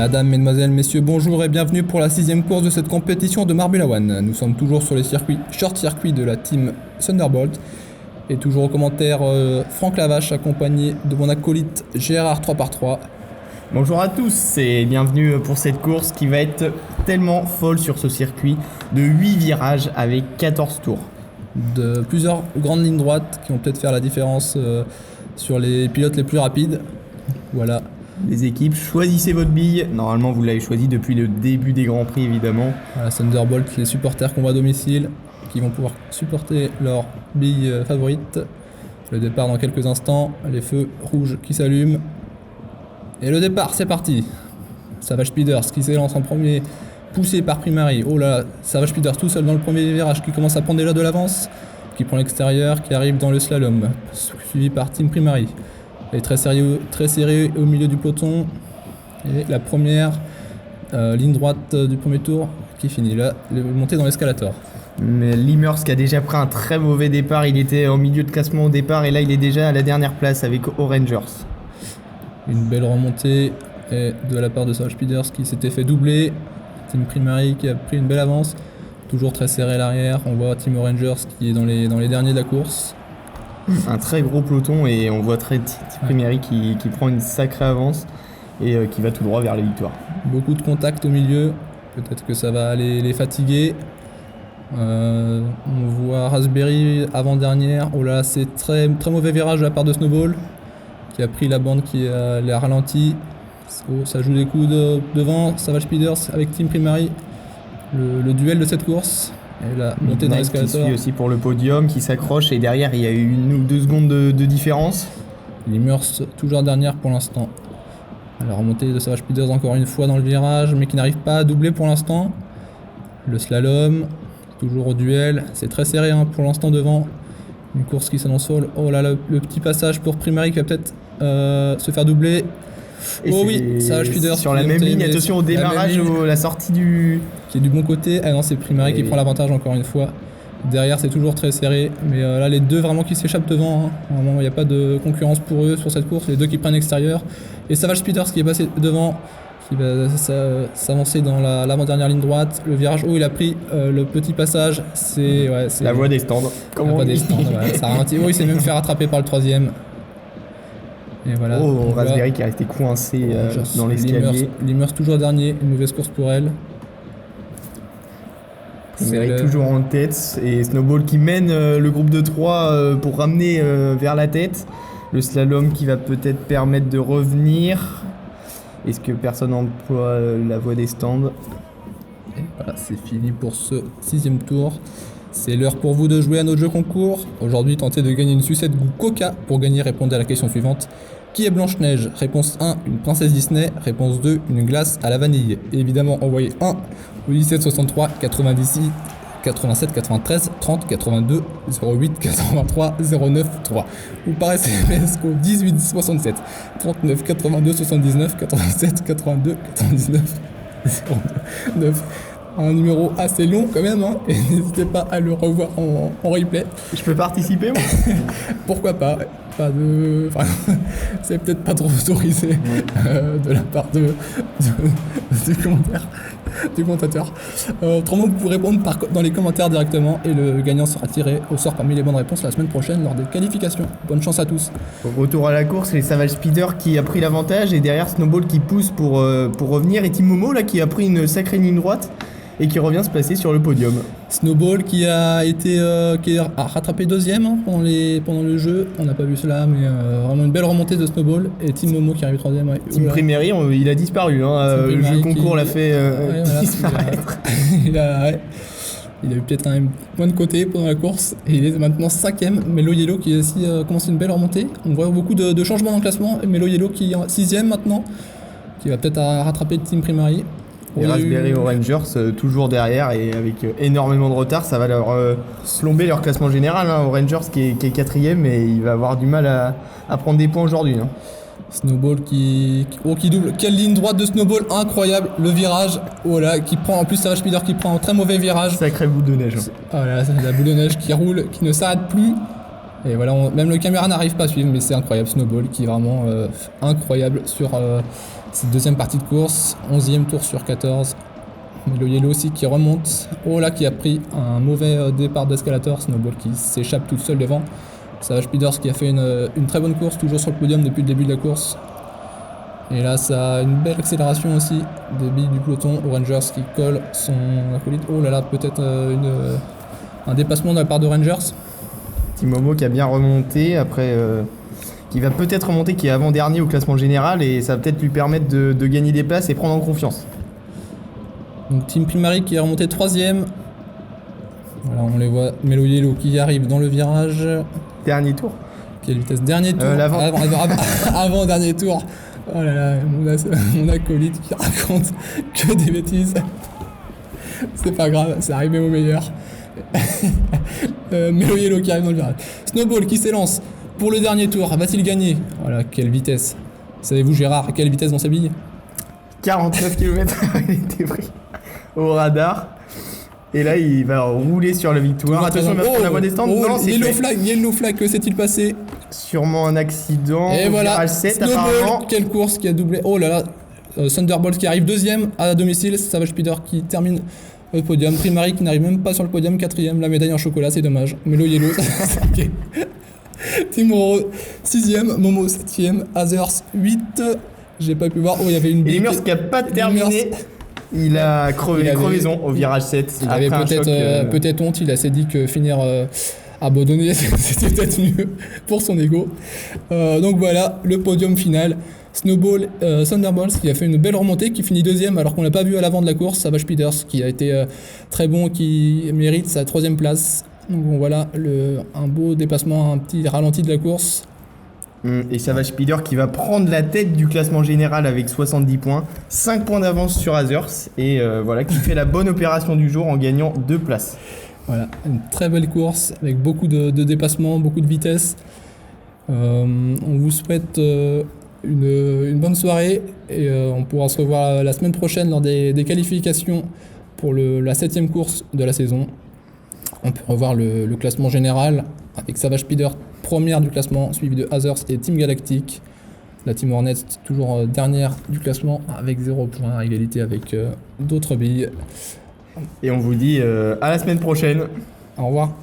Mesdames, Mesdemoiselles, Messieurs, bonjour et bienvenue pour la 6ème course de cette compétition de Marbula One. Nous sommes toujours sur les short circuits de la team Thunderbolt et toujours au commentaire Franck Lavache accompagné de mon acolyte Gérard 3x3. Bonjour à tous et bienvenue pour cette course qui va être tellement folle sur ce circuit de 8 virages avec 14 tours. De plusieurs grandes lignes droites qui vont peut-être faire la différence sur les pilotes les plus rapides. Voilà. Les équipes, choisissez votre bille. Normalement, vous l'avez choisi depuis le début des Grands Prix, évidemment. Voilà, Thunderbolt, les supporters qu'on voit à domicile, qui vont pouvoir supporter leur bille favorite. Le départ dans quelques instants, les feux rouges qui s'allument. Et le départ, c'est parti. Savage Speeders qui s'élance en premier, poussé par Primary. Oh là, Savage Speeders tout seul dans le premier virage, qui commence à prendre déjà de l'avance, qui prend l'extérieur, qui arrive dans le slalom, suivi par Team Primary. Elle est très serré au milieu du peloton. Et la première ligne droite du premier tour qui finit là, montée dans l'escalator. Mais Limers qui a déjà pris un très mauvais départ, il était en milieu de classement au départ et là il est déjà à la dernière place avec Orangers. Une belle remontée de la part de Savage Speeders qui s'était fait doubler. Team Primary qui a pris une belle avance. Toujours très serré à l'arrière. On voit Team Orangers qui est dans les derniers de la course. Un très gros peloton et on voit Team Primary qui prend une sacrée avance et qui va tout droit vers la victoire. Beaucoup de contacts au milieu, peut-être que ça va les fatiguer. On voit Raspberry avant-dernière. Oh là, c'est très, très mauvais virage de la part de Snowball qui a pris la bande qui l'a ralenti. Oh, ça joue des coups devant. Savage Speeders avec Team Primary. Le duel de cette course. Et la montée dans l'escalator. Qui suit aussi pour le podium, qui s'accroche et derrière il y a eu 1 ou 2 secondes de différence. Limers toujours dernière pour l'instant. La remontée de Savage Speeders encore une fois dans le virage, mais qui n'arrive pas à doubler pour l'instant. Le slalom, toujours au duel. C'est très serré pour l'instant devant. Une course qui s'annonce folle. Oh là, le petit passage pour Primary qui va peut-être se faire doubler. Et oh oui, Savage Speeders sur la même ligne, attention au démarrage, la sortie du... Qui est du bon côté. Ah non, c'est Primary qui prend l'avantage encore une fois. Derrière, c'est toujours très serré. Mais là, les deux vraiment qui s'échappent devant. Vraiment, il n'y a pas de concurrence pour eux sur cette course. Les deux qui prennent l'extérieur. Et Savage Speeders qui est passé devant, qui va s'avancer dans l'avant-dernière ligne droite. Le virage haut, il a pris le petit passage. C'est la voie des stands. La voie des stands, voilà. Ça ralentit. Oh, il s'est même fait rattraper par le troisième. Et voilà. Oh, Raspberry qui a resté coincé dans l'escalier. Limers toujours dernier, une mauvaise course pour elle. Primary toujours en tête et Snowball qui mène le groupe de 3 pour ramener vers la tête. Le slalom qui va peut-être permettre de revenir. Est-ce que personne emploie la voie des stands? Et voilà, c'est fini pour ce 6ème tour. C'est l'heure pour vous de jouer à notre jeu concours. Aujourd'hui, tentez de gagner une sucette goût Coca. Pour gagner, répondez à la question suivante. Qui est Blanche-Neige? Réponse 1, une princesse Disney. Réponse 2, une glace à la vanille. Et évidemment, envoyez 1 au 17 63 98 87 93 30 82 08 83 09 3 ou par SMS au 18 67 39 82 79 87 82 99 09. Un numéro assez long quand même, et n'hésitez pas à le revoir en replay. Je peux participer moi? Pourquoi pas? C'est peut-être pas trop autorisé de la part du commentateur. Autrement, vous pouvez répondre dans les commentaires directement et le gagnant sera tiré au sort parmi les bonnes réponses la semaine prochaine lors des qualifications. Bonne chance à tous. Retour à la course, les Savage Speeder qui a pris l'avantage et derrière Snowball qui pousse pour revenir et Team Momo là qui a pris une sacrée ligne droite et qui revient se placer sur le podium. Snowball qui a rattrapé deuxième pendant le jeu, on n'a pas vu cela, mais vraiment une belle remontée de Snowball et Team Momo qui arrive troisième. Ouais. Team Primary, il a disparu, le jeu concours l'a fait disparaître. Il a eu peut-être un point de côté pendant la course et il est maintenant 5ème. Melo Yellow qui a aussi commencé une belle remontée. On voit beaucoup de changements dans le classement. Melo Yellow qui est 6ème maintenant, qui va peut-être rattraper Team Primary. Et Raspberry Orangers toujours derrière et avec énormément de retard, ça va leur plomber leur classement général. Orangers qui est 4ème et il va avoir du mal à prendre des points aujourd'hui. Snowball qui double. Quelle ligne droite de Snowball, incroyable. Le virage, qui prend en plus Savage Speeder qui prend un très mauvais virage. Sacré boule de neige. Voilà, c'est la boule de neige qui roule, qui ne s'arrête plus. Et voilà, même le caméra n'arrive pas à suivre, mais c'est incroyable. Snowball qui est vraiment incroyable sur cette deuxième partie de course. 11e tour sur 14. Le Yellow aussi qui remonte. Oh là, qui a pris un mauvais départ d'escalator. Snowball qui s'échappe toute seule devant. Savage Speeders qui a fait une très bonne course, toujours sur le podium depuis le début de la course. Et là, ça a une belle accélération aussi des billes du peloton. Rangers qui colle son acolyte. Oh là là, peut-être un dépassement de la part de Rangers. Petit Momo qui a bien remonté, après qui va peut-être remonter, qui est avant-dernier au classement général, et ça va peut-être lui permettre de gagner des places et prendre en confiance. Donc Team Primary qui est remonté 3ème. Voilà, on les voit. Melo Yellow qui arrive dans le virage. Dernier tour. Quelle vitesse? Dernier tour. Avant dernier tour. Oh là là, mon acolyte qui raconte que des bêtises. C'est pas grave, c'est arrivé au meilleur. Melo Yellow qui arrive dans le virage. Snowball qui s'élance pour le dernier tour. Va-t-il gagner? Voilà, quelle vitesse. Savez-vous, Gérard, à quelle vitesse dans sa bille? 49 km il était pris au radar. Et là, il va rouler sur la victoire. Attention, il va prendre la voie des stands. Non, c'est Yellow flag, que s'est-il passé? Sûrement un accident. Et voilà, 7, Snowball, apparemment. quelle course qui a doublé. Oh là là, Thunderbolt qui arrive 2ème à domicile. Savage Speeder qui termine au podium. Primary qui n'arrive même pas sur le podium, 4ème. La médaille en chocolat, c'est dommage. Melo Yellow, c'est ok. Team Roro, 6ème. Momo, 7ème. Others, 8. J'ai pas pu voir. Oh, il y avait une Et Lemurs qui a pas terminé. Il a crevaison au virage 7. Il avait peut-être honte. Il s'est dit que finir abandonné, c'était peut-être mieux pour son ego. Donc voilà, le podium final. Snowball, Thunderbolts qui a fait une belle remontée, qui finit 2ème alors qu'on l'a pas vu à l'avant de la course. Savage Speeders qui a été très bon, qui mérite sa 3ème place. Donc bon, voilà, un beau dépassement, un petit ralenti de la course. Et Savage Speeder qui va prendre la tête du classement général avec 70 points, 5 points d'avance sur Others, et voilà, qui fait la bonne opération du jour en gagnant 2 places. Voilà, une très belle course avec beaucoup de dépassements, beaucoup de vitesse. On vous souhaite une bonne soirée et on pourra se revoir la semaine prochaine lors des qualifications pour la 7ème course de la saison. On peut revoir le classement général avec Savage Speeder première du classement, suivi de Others et Team Galactic. La Team Hornet toujours dernière du classement avec 0 points à égalité avec d'autres billes. Et on vous dit à la semaine prochaine. Au revoir.